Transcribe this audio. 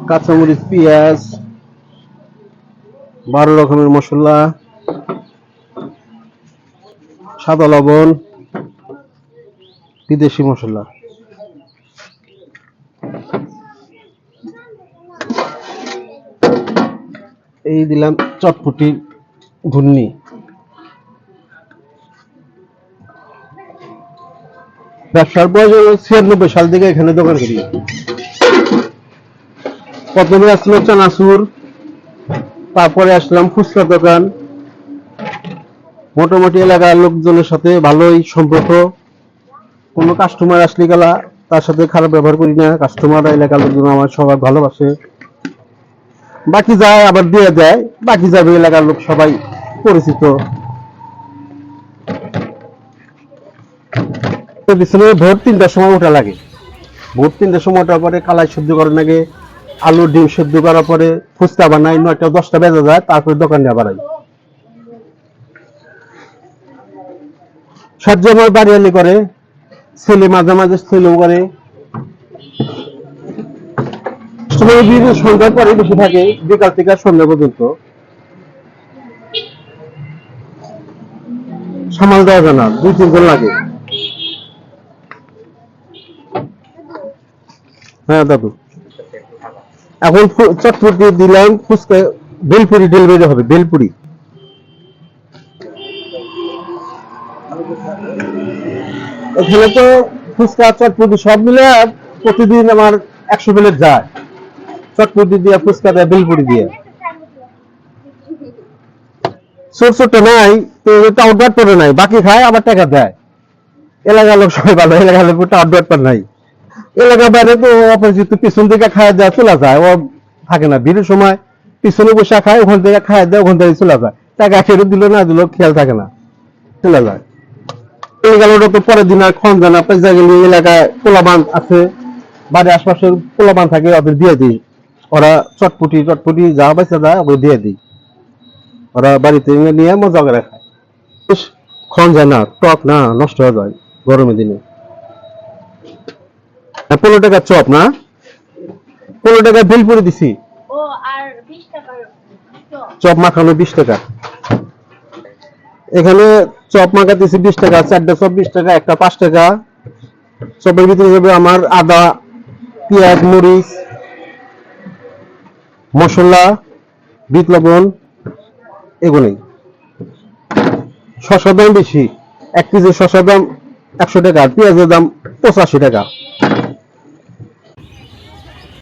কাঁচামরিচ, পেঁয়াজ, 12 রকমের মশলা, সাদা লবণ, বিদেশি মশলা। এই দিলাম চটপটি, ঘুগনি। ব্যবসার প্রয়োজন 96 সাল থেকে এখানে দোকান করি। প্রথমে আসলো চানাচুর, তারপরে আসলাম ফুচকা দোকান। মোটামুটি এলাকার লোকজনের সাথে ভালোই সম্পর্ক। কোনো কাস্টমার আসলে গেলা তার সাথে খারাপ ব্যবহার করি না। কাস্টমার এলাকার লোকজন আমার সবাই ভালোবাসে। বাকি যায় আবার দিয়ে দেয়, বাকি যাবে এলাকার লোক সবাই পরিচিত। ভোর 3টার সময় ওঠা লাগে। ভোর 3টার সময় ওঠার পরে কালাই সেদ্ধ করার লাগে, আলু ডিম সেদ্ধ করার পরে ফুচকা বানাই, 9টা-10টা বেজে যায়, তারপরে দোকান নিয়ে বাড়াই। সাহায্য আমার বাড়িয়ালি করে, ছেলে মাঝে মাঝে ছেলেও করে। সন্ধ্যার পরে বেশি থাকে, বিকাল থেকে সন্ধ্যা পর্যন্ত সামাল দেওয়া যায় না, 2-3 জন লাগে। হ্যাঁ দাদু, এখন চটপটি দিলাম, ফুচকা, বেলপুরি ডেলিভারি হবে। বেলপুরি এখানে তো ফুচকা চটপটি সব মিলে প্রতিদিন আমার 100 প্লেট যায়। চটপটি দিয়ে, ফুচকা দিয়ে, বেলপুরি দিয়ে। ছোট ছোট নাই তো, টাউট করে নাই, বাকি খায় আবার টাকা দেয়। এলাকার লোক সবাই ভালো, এলাকার লোক টাউট নাই। এলাকার বাইরে তো অপরিচিত, পিছন থেকে খায় দেওয়া চলে যায়, ও থাকে না। ভিড়ের সময় পিছনে বসে খায়, ওখান থেকে খায় দেয়, ওখান থেকে চলে যায়। টাকা ফেরত দিল না দিল খেয়াল থাকে না, চলে যায়। এলাকার লোক তো পরের দিন আর খন যায় না। এলাকায় পোলাবান আছে, বাড়ির আশপাশের পোলাবান থাকে, ওদের দিয়ে দিই। ওরা চটপটি চটপটি যা বেঁচে যায় ওগুলো দিয়ে দিই। ওরা বাড়িতে নিয়ে মজা করে খায়। খন যায় না, টক না, নষ্ট হয়ে যায় গরমের দিনে। 15 টাকা চপ না, 15 টাকা বিল করে দিছি। চপ মাখানো 20 টাকা। এখানে চপ মাখাতেছি 20 টাকা, 4টা চপ 20 টাকা, একটা 5 টাকা। চপের ভিতরে যাবে আমার আদা, পেঁয়াজ, মরিচ, মশলা, বিট লবণ, এগুলোই। শসার দাম বেশি, 1 কেজি শসার দাম 100 টাকা, পেঁয়াজের দাম 85 টাকা।